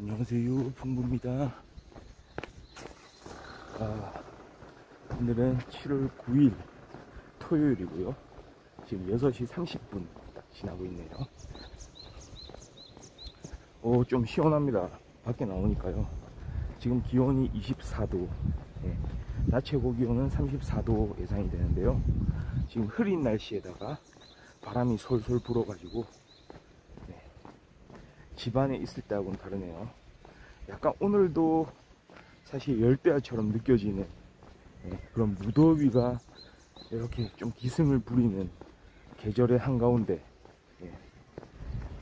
안녕하세요, 풍부입니다. 오늘은 7월 9일 토요일이고요. 지금 6시 30분 딱 지나고 있네요. 좀 시원합니다. 밖에 나오니까요. 지금 기온이 24도, 낮 최고 기온은 34도 예상이 되는데요. 지금 흐린 날씨에다가 바람이 솔솔 불어가지고 집안에 있을 때하고는 다르네요. 약간 오늘도 사실 열대야처럼 느껴지는 그런 무더위가 이렇게 좀 기승을 부리는 계절의 한가운데,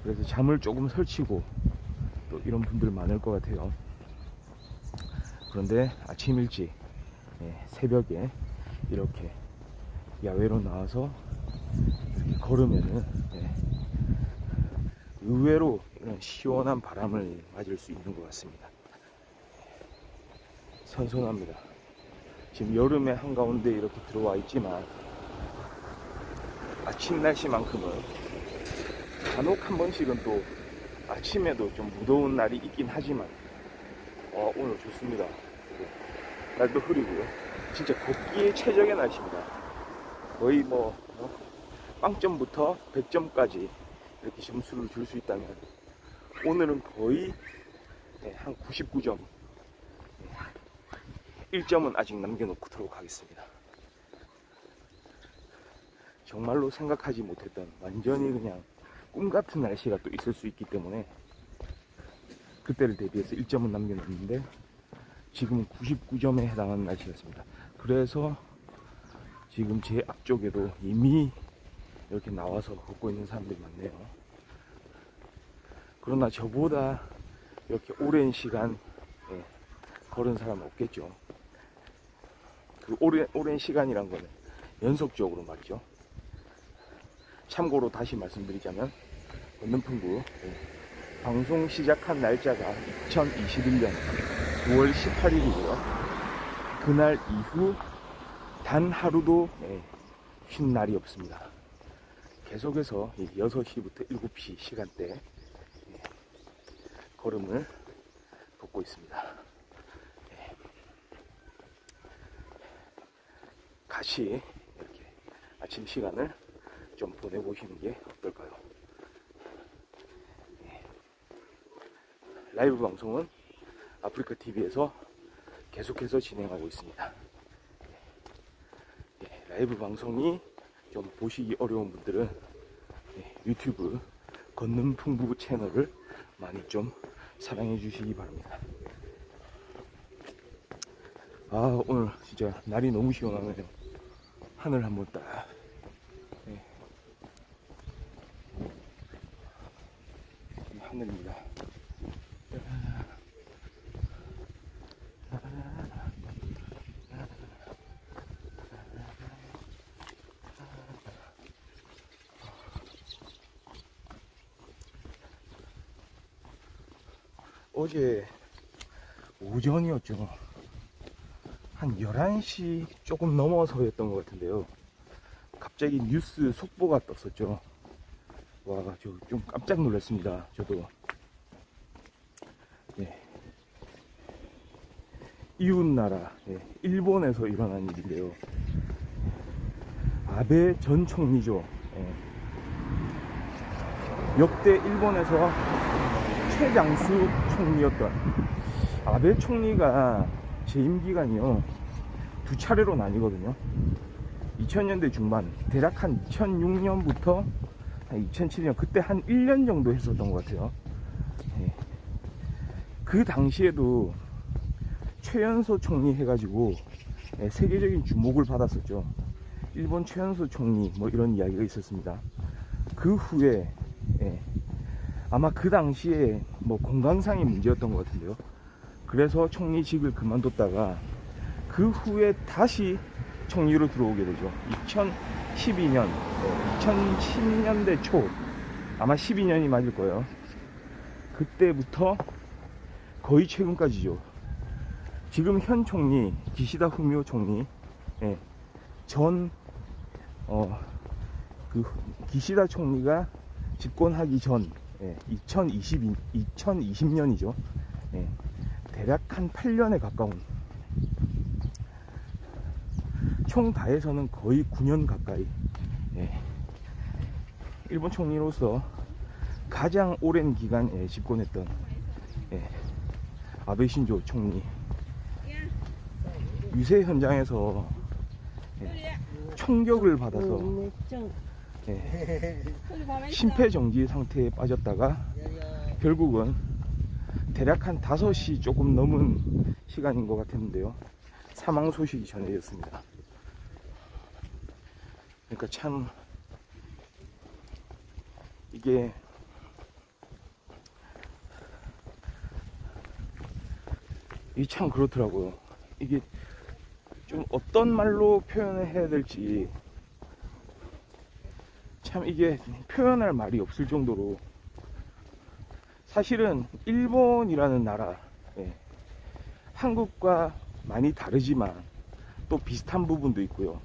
그래서 잠을 조금 설치고 또 이런 분들 많을 것 같아요. 그런데 아침 일찍 새벽에 이렇게 야외로 나와서 이렇게 걸으면은 의외로 이런 시원한 바람을 맞을 수 있는 것 같습니다. 선선합니다. 지금 여름의 한가운데 이렇게 들어와 있지만 아침 날씨만큼은 간혹 한 번씩은 또 아침에도 좀 무더운 날이 있긴 하지만 오늘 좋습니다. 날도 흐리고요. 진짜 걷기에 최적의 날씨입니다. 거의 빵점부터 100점까지 이렇게 점수를 줄 수 있다면 오늘은 거의 한 99점, 1점은 아직 남겨놓도록 하겠습니다. 정말로 생각하지 못했던 완전히 그냥 꿈같은 날씨가 또 있을 수 있기 때문에 그때를 대비해서 1점은 남겨놓는데 지금은 99점에 해당하는 날씨였습니다. 그래서 지금 제 앞쪽에도 이미 이렇게 나와서 걷고 있는 사람들이 많네요. 그러나 저보다 이렇게 오랜 시간 걸은 사람은 없겠죠. 그 오랜 시간이란 거는 연속적으로 말이죠. 참고로 다시 말씀드리자면 걷는풍부 방송 시작한 날짜가 2021년 9월 18일이고요. 그날 이후 단 하루도 쉰 날이 없습니다. 계속해서 6시부터 7시 시간대 걸음을 걷고 있습니다. 같이 이렇게 아침 시간을 좀 보내보시는 게 어떨까요? 라이브 방송은 아프리카TV에서 계속해서 진행하고 있습니다. 라이브 방송이 좀 보시기 어려운 분들은 유튜브 걷는풍부 채널을 많이 좀 사랑해 주시기 바랍니다. 오늘 진짜 날이 너무 시원하네요. 하늘 한번 딱 하늘입니다. 어제 오전이었죠. 한 11시 조금 넘어서였던 것 같은데요. 갑자기 뉴스 속보가 떴었죠. 와, 저 좀 깜짝 놀랐습니다. 저도. 이웃나라, 일본에서 일어난 일인데요. 아베 전 총리죠. 역대 일본에서 최장수 총리였던 아베 총리가 재임 기간이요 2차례로 나뉘거든요. 2000년대 중반, 대략 한 2006년부터 한 2007년, 그때 한 1년 정도 했었던 것 같아요. 그 당시에도 최연소 총리 해가지고 세계적인 주목을 받았었죠. 일본 최연소 총리 이런 이야기가 있었습니다. 그 후에 아마 그 당시에 건강상의 문제였던 것 같은데요. 그래서 총리직을 그만뒀다가 그 후에 다시 총리로 들어오게 되죠. 2012년, 2010년대 초, 아마 12년이 맞을 거예요. 그때부터 거의 최근까지죠. 지금 현 총리 기시다 후미오 총리 기시다 총리가 집권하기 전 2020년이죠. 예, 대략 한 8년에 가까운, 총 다해서는 거의 9년 가까이, 예, 일본 총리로서 가장 오랜 기간 집권했던, 예, 아베 신조 총리 유세 현장에서, 예, 총격을 받아서, 예, 심폐정지 상태에 빠졌다가 결국은 대략 한 5시 조금 넘은 시간인 것 같았는데요, 사망 소식이 전해졌습니다. 그러니까 참 이게 참 그렇더라고요. 이게 좀 어떤 말로 표현을 해야 될지 참 이게 표현할 말이 없을 정도로, 사실은 일본이라는 나라, 예, 한국과 많이 다르지만 또 비슷한 부분도 있고요.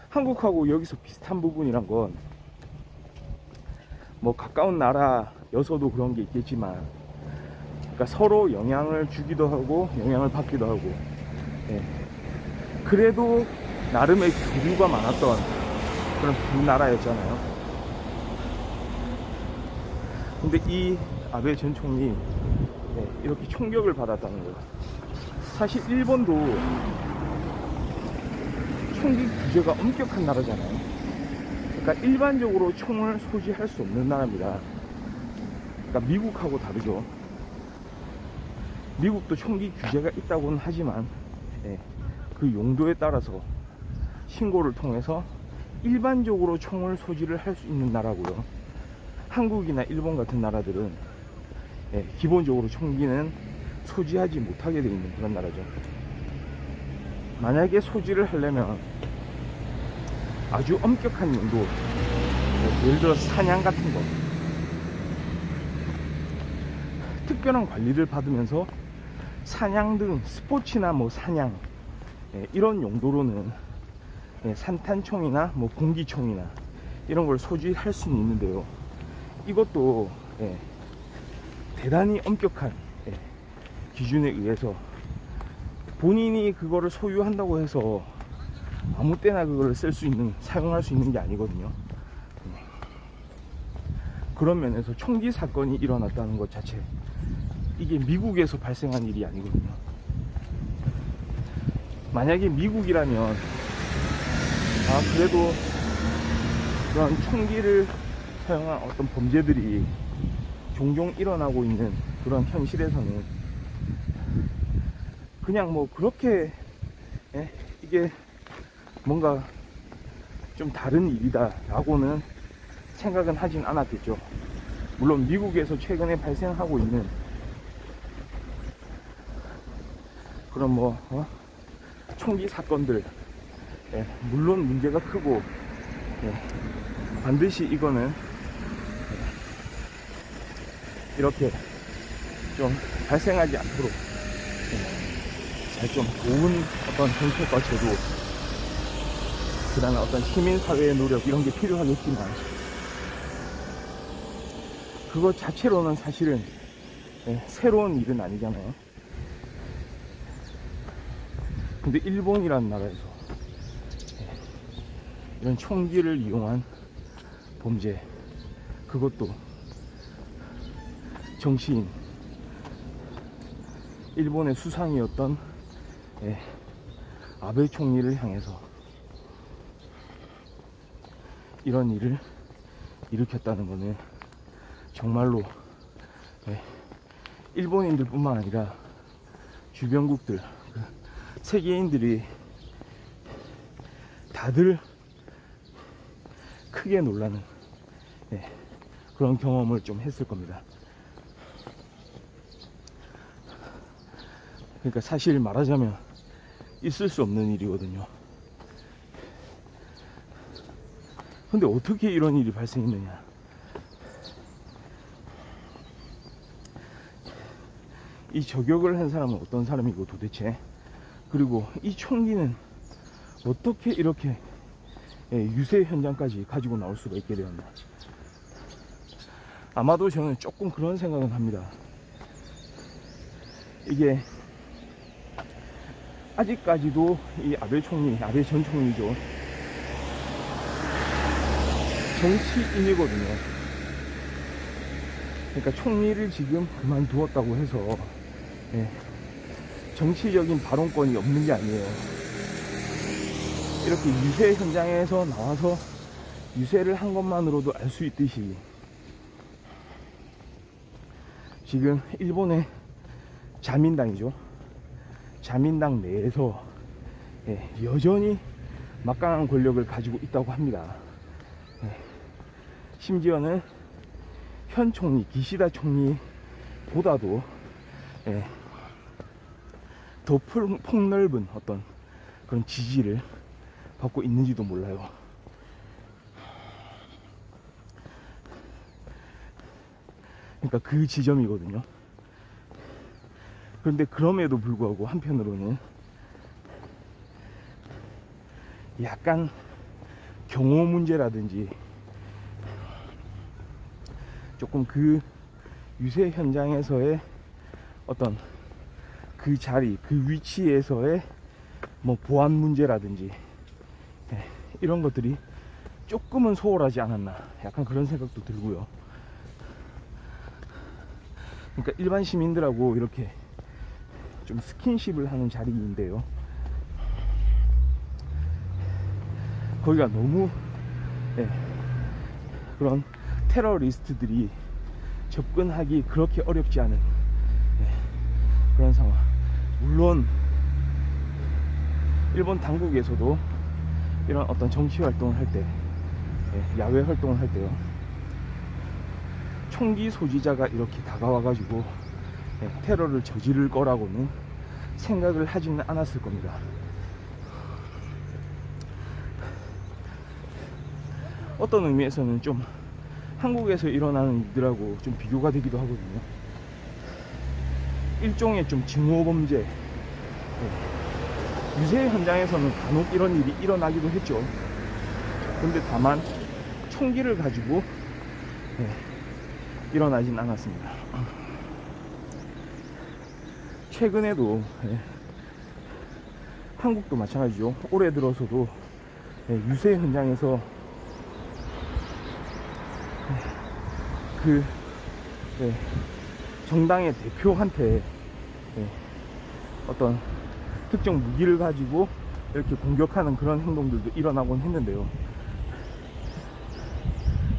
한국하고 여기서 비슷한 부분이란 건 뭐 가까운 나라여서도 그런 게 있겠지만, 그러니까 서로 영향을 주기도 하고 영향을 받기도 하고, 예, 그래도 나름의 교류가 많았던 그런 두 나라였잖아요. 근데 이 아베 전 총리, 예, 이렇게 총격을 받았다는 거예요. 사실 일본도 총기 규제가 엄격한 나라잖아요. 그러니까 일반적으로 총을 소지할 수 없는 나라입니다. 그러니까 미국하고 다르죠. 미국도 총기 규제가 있다고는 하지만, 예, 그 용도에 따라서 신고를 통해서 일반적으로 총을 소지를 할 수 있는 나라고요. 한국이나 일본 같은 나라들은, 예, 기본적으로 총기는 소지하지 못하게 되어 있는 그런 나라죠. 만약에 소지를 하려면 아주 엄격한 용도, 예를 들어 사냥 같은 거, 특별한 관리를 받으면서 사냥 등 스포츠나 뭐 사냥, 예, 이런 용도로는, 예, 산탄총이나 뭐 공기총이나 이런 걸 소지할 수는 있는데요, 이것도, 예, 대단히 엄격한, 예, 기준에 의해서 본인이 그거를 소유한다고 해서 아무 때나 그걸 쓸 수 있는, 사용할 수 있는 게 아니거든요. 그런 면에서 총기 사건이 일어났다는 것 자체, 이게 미국에서 발생한 일이 아니거든요. 만약에 미국이라면, 그래도 그런 총기를 사용한 어떤 범죄들이 종종 일어나고 있는 그런 현실에서는 그냥 뭐 그렇게, 예, 이게 뭔가 좀 다른 일이다 라고는 생각은 하진 않았겠죠. 물론 미국에서 최근에 발생하고 있는 그런 뭐, 총기 사건들, 예, 물론 문제가 크고, 예, 반드시 이거는, 예, 이렇게 좀 발생하지 않도록, 예, 좀 좋은 어떤 정책과 제도, 그 다음에 어떤 시민사회의 노력, 이런 게 필요하겠지만, 그것 자체로는 사실은, 예, 새로운 일은 아니잖아요. 근데 일본이라는 나라에서, 예, 이런 총기를 이용한 범죄, 그것도 정치인, 일본의 수상이었던, 예, 아베 총리를 향해서 이런 일을 일으켰다는 것은 정말로, 예, 일본인들 뿐만 아니라 주변국들, 세계인들이 다들 크게 놀라는, 예, 그런 경험을 좀 했을 겁니다. 그러니까 사실 말하자면 있을 수 없는 일이거든요. 근데 어떻게 이런 일이 발생했느냐. 이 저격을 한 사람은 어떤 사람이고 도대체, 그리고 이 총기는 어떻게 이렇게, 예, 유세 현장까지 가지고 나올 수가 있게 되었나. 아마도 저는 조금 그런 생각은 합니다. 이게 아직까지도 이 아베 총리, 아베 전 총리죠, 정치인이거든요. 그러니까 총리를 지금 그만두었다고 해서 정치적인 발언권이 없는 게 아니에요. 이렇게 유세 현장에서 나와서 유세를 한 것만으로도 알 수 있듯이 지금 일본의 자민당이죠, 자민당 내에서 여전히 막강한 권력을 가지고 있다고 합니다. 심지어는 현 총리, 기시다 총리보다도 더 폭넓은 어떤 그런 지지를 받고 있는지도 몰라요. 그러니까 그 지점이거든요. 그런데 그럼에도 불구하고 한편으로는 약간 경호 문제라든지 조금 그 유세 현장에서의 어떤 그 자리, 그 위치에서의 뭐 보안 문제라든지 이런 것들이 조금은 소홀하지 않았나, 약간 그런 생각도 들고요. 그러니까 일반 시민들하고 이렇게 좀 스킨십을 하는 자리인데요, 거기가 너무 그런 테러리스트들이 접근하기 그렇게 어렵지 않은 그런 상황. 물론 일본 당국에서도 이런 어떤 정치 활동을 할 때, 야외 활동을 할 때요, 총기 소지자가 이렇게 다가와 가지고 테러를 저지를 거라고는 생각을 하지는 않았을 겁니다. 어떤 의미에서는 좀 한국에서 일어나는 일들하고 좀 비교가 되기도 하거든요. 일종의 좀 징후범죄, 유세 현장에서는 간혹 이런 일이 일어나기도 했죠. 근데 다만 총기를 가지고 일어나진 않았습니다. 최근에도 한국도 마찬가지죠. 올해 들어서도 유세 현장에서 그 정당의 대표한테 어떤 특정 무기를 가지고 이렇게 공격하는 그런 행동들도 일어나곤 했는데요.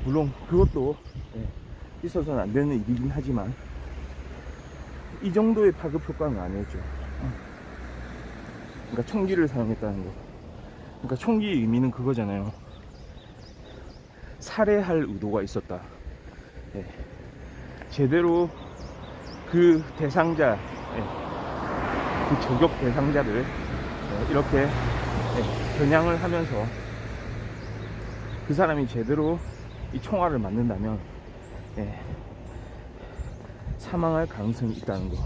물론 그것도 있어서는 안 되는 일이긴 하지만 이 정도의 파급 효과는 아니었죠. 그러니까 총기를 사용했다는 거, 그러니까 총기의 의미는 그거잖아요. 살해할 의도가 있었다. 제대로 그 대상자, 그 저격 대상자를 이렇게 겨냥을 하면서 그 사람이 제대로 이 총알을 맞는다면 사망할 가능성이 있다는 거.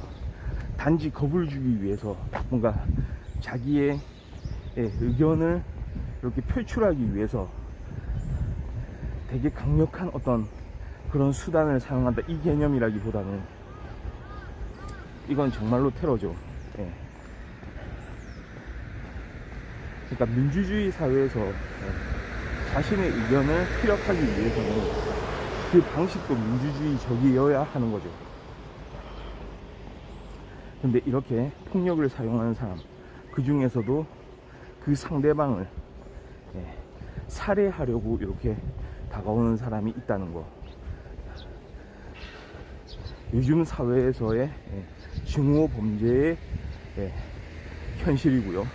단지 겁을 주기 위해서 뭔가 자기의 의견을 이렇게 표출하기 위해서 되게 강력한 어떤 그런 수단을 사용한다, 이 개념이라기보다는 이건 정말로 테러죠. 그러니까 민주주의 사회에서 자신의 의견을 피력하기 위해서는 그 방식도 민주주의적이어야 하는 거죠. 근데 이렇게 폭력을 사용하는 사람, 그 중에서도 그 상대방을 살해하려고 이렇게 다가오는 사람이 있다는 거. 요즘 사회에서의 증오 범죄의 현실이고요.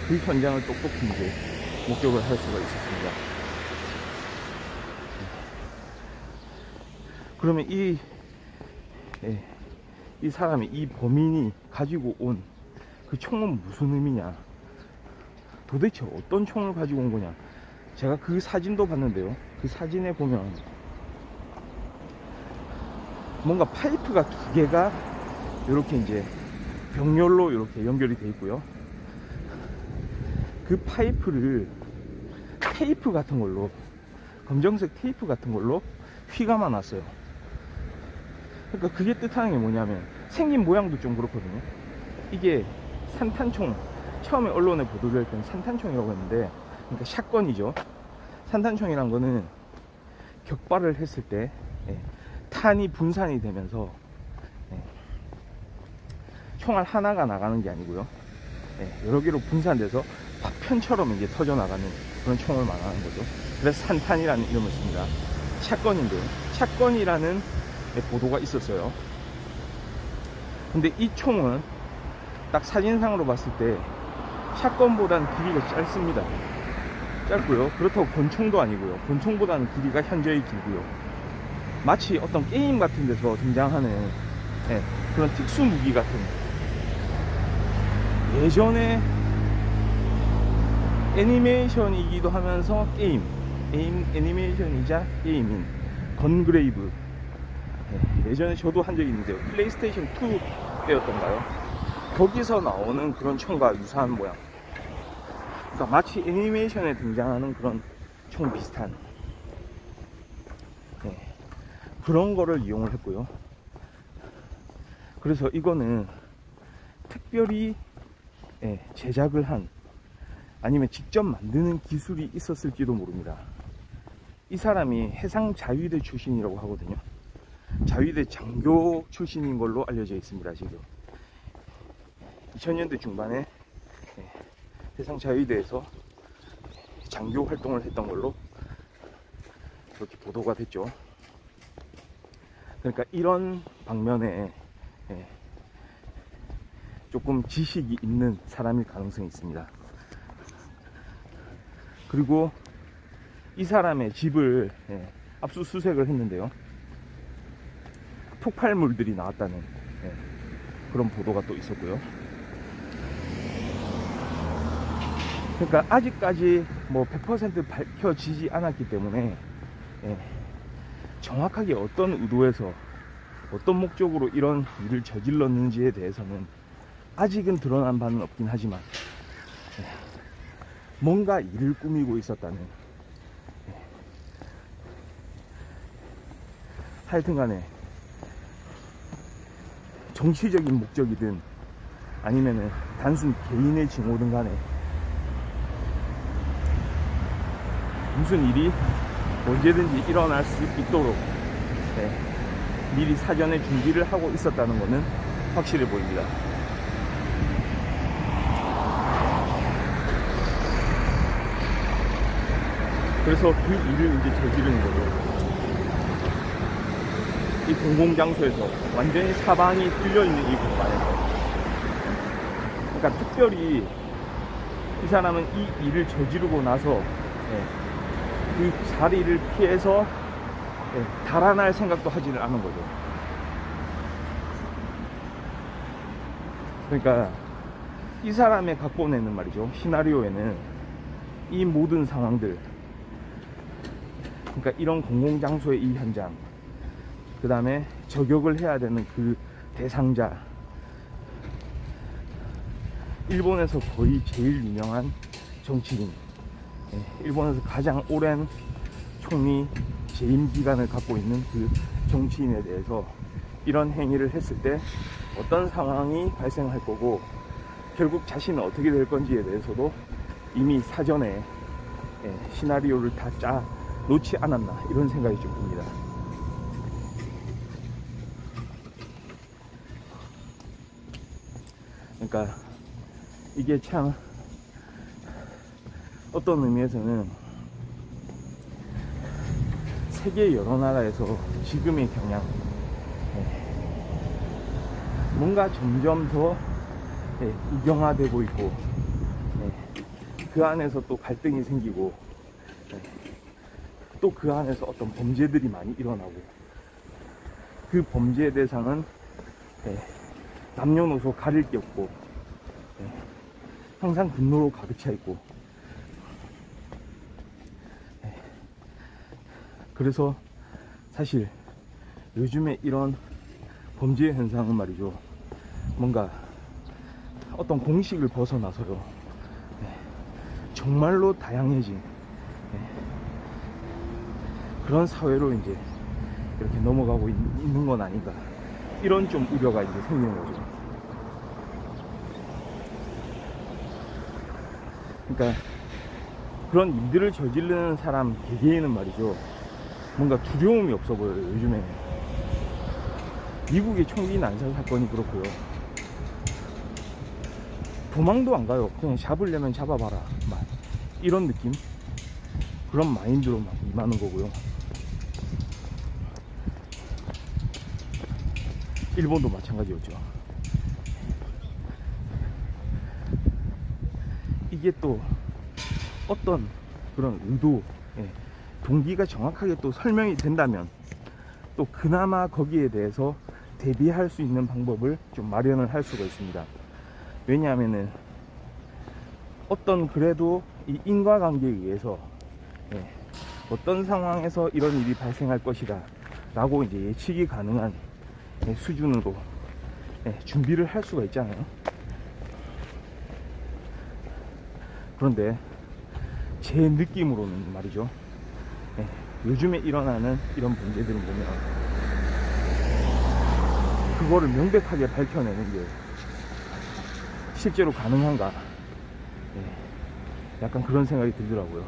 그 현장을 똑똑히 이제 목격을 할 수가 있었습니다. 그러면 이 사람이, 이 범인이 가지고 온 그 총은 무슨 의미냐, 도대체 어떤 총을 가지고 온 거냐. 제가 그 사진도 봤는데요, 그 사진에 보면 뭔가 파이프가 두 개가 이렇게 이제 병렬로 이렇게 연결이 되어 있고요. 그 파이프를 테이프 같은 걸로 검정색 테이프 같은 걸로 휘감아 놨어요. 그러니까 그게 뜻하는 게 뭐냐면, 생긴 모양도 좀 그렇거든요. 이게 산탄총, 처음에 언론에 보도될 땐 산탄총이라고 했는데, 그러니까 샷건이죠. 산탄총이란 거는 격발을 했을 때 탄이 분산이 되면서 총알 하나가 나가는 게 아니고요, 여러 개로 분산돼서 파편처럼 이제 터져 나가는 그런 총을 말하는 거죠. 그래서 산탄이라는 이름을 씁니다. 샷건인데, 샷건이라는 보도가 있었어요. 근데 이 총은 딱 사진상으로 봤을 때 샷건보다는 길이가 짧습니다. 짧고요, 그렇다고 권총도 아니고요, 권총보다는 길이가 현저히 길고요, 마치 어떤 게임 같은 데서 등장하는 그런 특수 무기 같은, 예전에 애니메이션이기도 하면서 애니메이션이자 게임인 건그레이브, 예전에 저도 한 적이 있는데요, 플레이스테이션 2 때였던가요? 거기서 나오는 그런 총과 유사한 모양. 그러니까 마치 애니메이션에 등장하는 그런 총 비슷한 그런 거를 이용을 했고요. 그래서 이거는 특별히 제작을 한, 아니면 직접 만드는 기술이 있었을지도 모릅니다. 이 사람이 해상자위대 출신이라고 하거든요. 자위대 장교 출신인 걸로 알려져 있습니다. 지금 2000년대 중반에 해상자위대에서 장교 활동을 했던 걸로 그렇게 보도가 됐죠. 그러니까 이런 방면에 조금 지식이 있는 사람일 가능성이 있습니다. 그리고 이 사람의 집을 압수수색을 했는데요, 폭발물들이 나왔다는 그런 보도가 또 있었고요. 그러니까 아직까지 뭐 100% 밝혀지지 않았기 때문에 정확하게 어떤 의도에서 어떤 목적으로 이런 일을 저질렀는지에 대해서는 아직은 드러난 바는 없긴 하지만, 뭔가 일을 꾸미고 있었다는, 하여튼간에 정치적인 목적이든 아니면은 단순 개인의 징후든 간에 무슨 일이 언제든지 일어날 수 있도록 미리 사전에 준비를 하고 있었다는 것은 확실해 보입니다. 그래서 그 일을 이제 저지르는 거죠. 이 공공장소에서, 완전히 사방이 뚫려있는 이 공간에서. 그러니까 특별히 이 사람은 이 일을 저지르고 나서 그 자리를 피해서 달아날 생각도 하지는 않은 거죠. 그러니까 이 사람의 각본에는 말이죠, 시나리오에는 이 모든 상황들, 그러니까 이런 공공장소의 이 현장, 그 다음에 저격을 해야 되는 그 대상자, 일본에서 거의 제일 유명한 정치인, 일본에서 가장 오랜 총리 재임 기간을 갖고 있는 그 정치인에 대해서 이런 행위를 했을 때 어떤 상황이 발생할 거고, 결국 자신은 어떻게 될 건지에 대해서도 이미 사전에 시나리오를 다 짜 놓지 않았나, 이런 생각이 좀 듭니다. 그러니까 이게 참 어떤 의미에서는 세계 여러 나라에서 지금의 경향, 뭔가 점점 더 이경화되고 있고, 그 안에서 또 갈등이 생기고, 또 그 안에서 어떤 범죄들이 많이 일어나고, 그 범죄의 대상은 남녀노소 가릴 게 없고 항상 분노로 가득 차 있고, 그래서 사실 요즘에 이런 범죄 현상은 말이죠, 뭔가 어떤 공식을 벗어나서요, 정말로 다양해진, 그런 사회로 이제 이렇게 넘어가고 있는 건 아닌가, 이런 좀 우려가 이제 생기는 거죠. 그러니까 그런 일들을 저지르는 사람 개개인은 말이죠, 뭔가 두려움이 없어 보여요. 요즘에 미국의 총기 난사 사건이 그렇고요, 도망도 안 가요. 그냥 잡으려면 잡아봐라, 막 이런 느낌, 그런 마인드로 막 임하는 거고요. 일본도 마찬가지였죠. 이게 또 어떤 그런 의도, 동기가 정확하게 또 설명이 된다면 또 그나마 거기에 대해서 대비할 수 있는 방법을 좀 마련을 할 수가 있습니다. 왜냐하면은 어떤 그래도 이 인과관계에 의해서 어떤 상황에서 이런 일이 발생할 것이다 라고 이제 예측이 가능한 수준으로 준비를 할 수가 있잖아요. 그런데 제 느낌으로는 말이죠, 요즘에 일어나는 이런 문제들을 보면 그거를 명백하게 밝혀내는 게 실제로 가능한가, 약간 그런 생각이 들더라고요.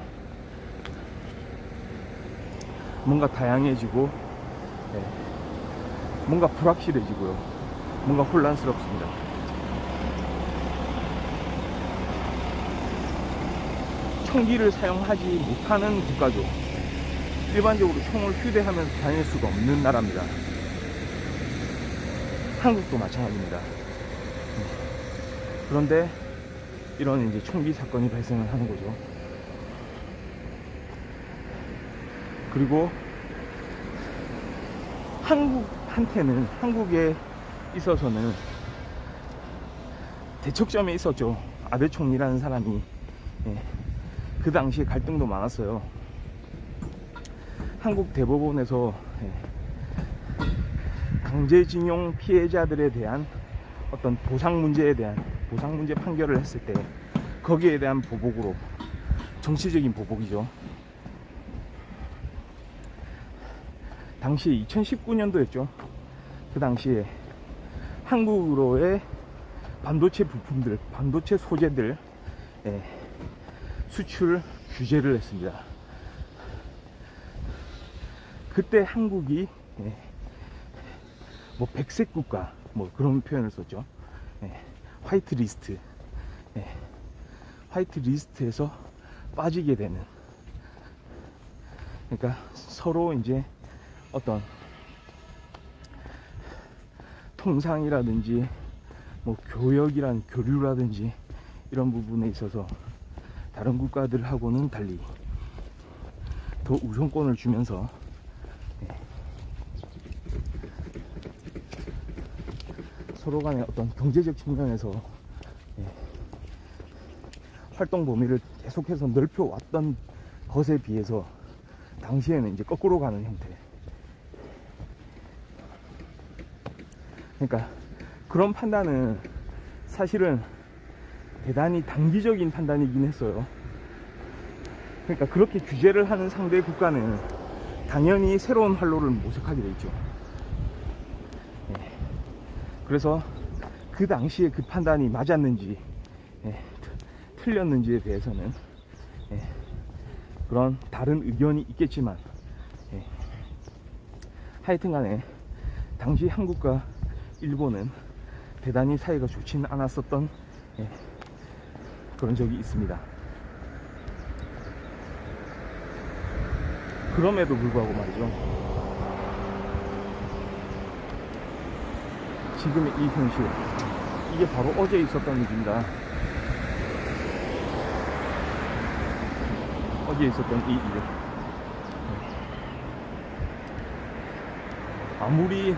뭔가 다양해지고 뭔가 불확실해지고요, 뭔가 혼란스럽습니다. 총기를 사용하지 못하는 국가죠. 일반적으로 총을 휴대하면서 다닐 수가 없는 나라입니다. 한국도 마찬가지입니다. 그런데 이런 이제 총기 사건이 발생을 하는 거죠. 그리고 한국에 있어서는 대척점에 있었죠. 아베 총리라는 사람이 그 당시에 갈등도 많았어요. 한국 대법원에서 강제징용 피해자들에 대한 어떤 보상 문제 판결을 했을 때 거기에 대한 보복으로, 정치적인 보복이죠. 당시 2019년도였죠. 그 당시에 한국으로의 반도체 부품들, 반도체 소재들 수출 규제를 했습니다. 그때 한국이 뭐 백색 국가 뭐 그런 표현을 썼죠. 화이트 리스트, 화이트 리스트에서 빠지게 되는, 그러니까 서로 이제 어떤 통상이라든지 뭐 교류라든지 이런 부분에 있어서 다른 국가들하고는 달리 더 우선권을 주면서 서로 간의 어떤 경제적 측면에서 활동 범위를 계속해서 넓혀왔던 것에 비해서 당시에는 이제 거꾸로 가는 형태. 그러니까 그런 판단은 사실은 대단히 단기적인 판단이긴 했어요. 그러니까 그렇게 규제를 하는 상대 국가는 당연히 새로운 활로를 모색하게 돼 있죠. 그래서 그 당시에 그 판단이 맞았는지 틀렸는지에 대해서는 그런 다른 의견이 있겠지만 하여튼간에 당시 한국과 일본은 대단히 사이가 좋지는 않았었던 그런 적이 있습니다. 그럼에도 불구하고 말이죠, 지금의 이 현실, 이게 바로 어제 있었던 일입니다. 어제 있었던 이 일, 아무리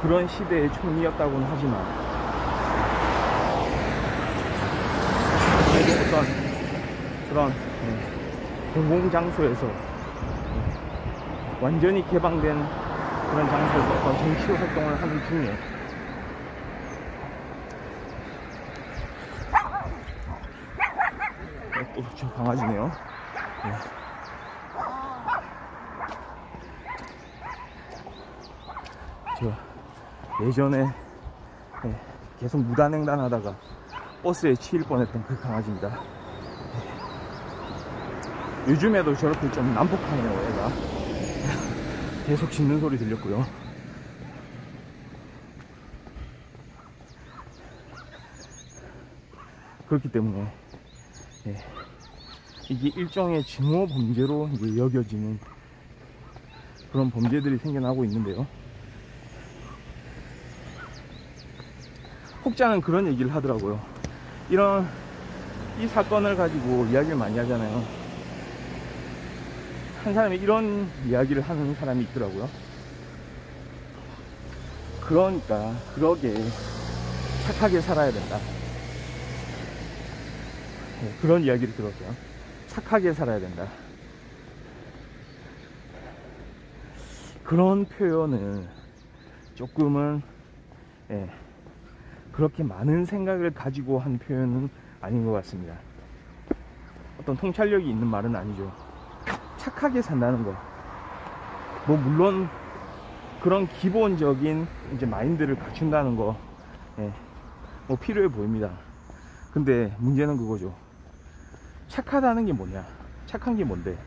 그런 시대의 총리였다고는 하지만 그래도 어떤 그런 공공장소에서 완전히 개방된 그런 장소에서 어떤 정치 활동을 하는 중에 또 저 강아지네요. 저 예전에 계속 무단횡단 하다가 버스에 치일 뻔했던 그 강아지입니다. 요즘에도 저렇게 좀 난폭하네요. 얘가 계속 짖는 소리 들렸고요. 그렇기 때문에 이게 일종의 증오 범죄로 이제 여겨지는 그런 범죄들이 생겨나고 있는데요. 혹자는 그런 얘기를 하더라고요. 이 사건을 가지고 이야기를 많이 하잖아요. 한 사람이 이런 이야기를 하는 사람이 있더라고요. 그러니까 그러게 착하게 살아야 된다. 그런 이야기를 들었어요. 착하게 살아야 된다. 그런 표현을 조금은 그렇게 많은 생각을 가지고 한 표현은 아닌 것 같습니다. 어떤 통찰력이 있는 말은 아니죠. 착하게 산다는 거, 뭐 물론 그런 기본적인 이제 마인드를 갖춘다는 거 뭐 필요해 보입니다. 근데 문제는 그거죠. 착하다는 게 뭐냐, 착한 게 뭔데.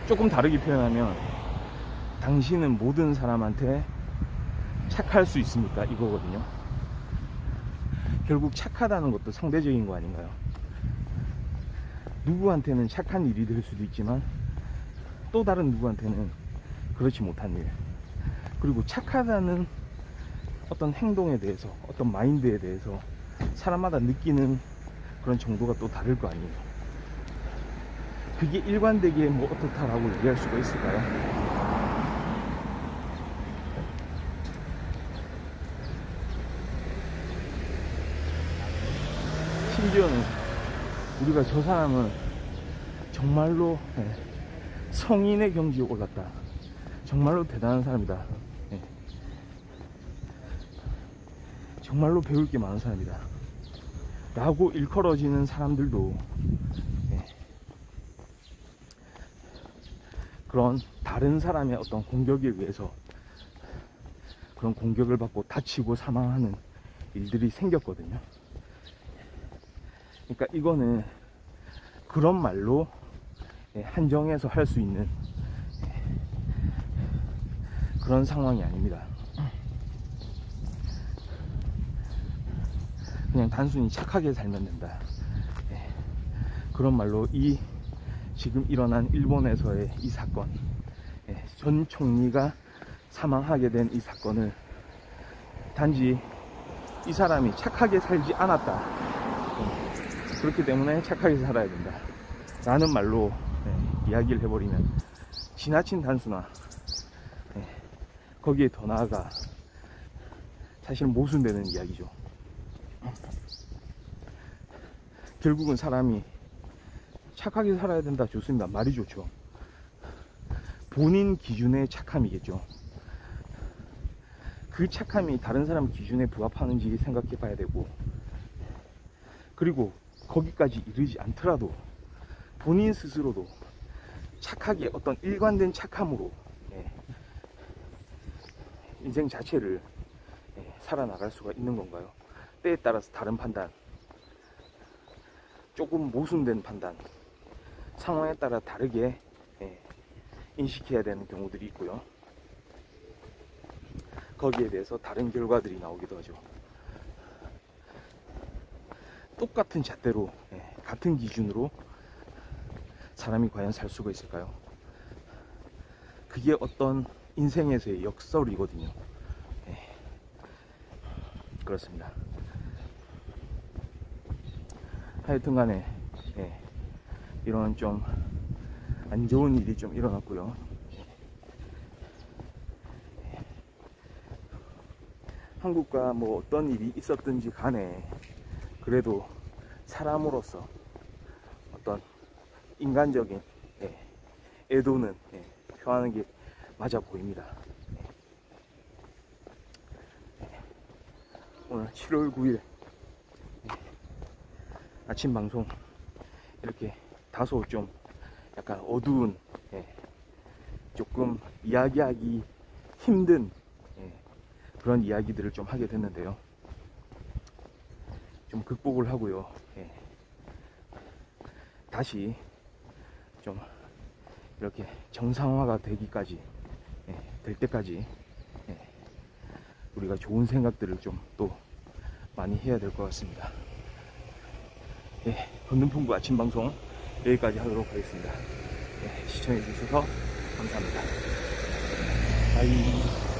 조금 다르게 표현하면 당신은 모든 사람한테 착할 수 있습니까, 이거거든요. 결국 착하다는 것도 상대적인 거 아닌가요? 누구한테는 착한 일이 될 수도 있지만 또 다른 누구한테는 그렇지 못한 일, 그리고 착하다는 어떤 행동에 대해서, 어떤 마인드에 대해서 사람마다 느끼는 그런 정도가 또 다를 거 아니에요. 그게 일관되게 뭐 어떻다라고 얘기할 수가 있을까요? 심지어는 우리가 저 사람은 정말로 성인의 경지에 올랐다, 정말로 대단한 사람이다, 정말로 배울 게 많은 사람이다 라고 일컬어지는 사람들도 그런 다른 사람의 어떤 공격에 의해서 그런 공격을 받고 다치고 사망하는 일들이 생겼거든요. 그러니까 이거는 그런 말로 한정해서 할 수 있는 그런 상황이 아닙니다. 그냥 단순히 착하게 살면 된다, 그런 말로 이 지금 일어난 일본에서의 이 사건, 전 총리가 사망하게 된 이 사건을 단지 이 사람이 착하게 살지 않았다, 그렇기 때문에 착하게 살아야 된다 라는 말로 이야기를 해버리면 지나친 단순화, 거기에 더 나아가 사실 모순되는 이야기죠. 결국은 사람이 착하게 살아야 된다, 좋습니다. 말이 좋죠. 본인 기준의 착함이겠죠. 그 착함이 다른 사람 기준에 부합하는지 생각해 봐야 되고, 그리고 거기까지 이르지 않더라도 본인 스스로도 착하게 어떤 일관된 착함으로 인생 자체를 살아나갈 수가 있는 건가요? 때에 따라서 다른 판단, 조금 모순된 판단, 상황에 따라 다르게 인식해야 되는 경우들이 있고요. 거기에 대해서 다른 결과들이 나오기도 하죠. 똑같은 잣대로 같은 기준으로 사람이 과연 살 수가 있을까요? 그게 어떤 인생에서의 역설이거든요. 그렇습니다. 하여튼 간에 이런 좀 안 좋은 일이 좀 일어났고요. 한국과 뭐 어떤 일이 있었든지 간에 그래도 사람으로서 어떤 인간적인 애도는 표하는 게 맞아 보입니다. 오늘 7월 9일 아침 방송 이렇게 다소 좀 약간 어두운 조금 이야기하기 힘든 그런 이야기들을 좀 하게 됐는데요. 좀 극복을 하고요. 다시 좀 이렇게 정상화가 되기까지 될 때까지 우리가 좋은 생각들을 좀 또 많이 해야 될 것 같습니다. 건능풍부 아침 방송 여기까지 하도록 하겠습니다. 시청해 주셔서 감사합니다. 바이.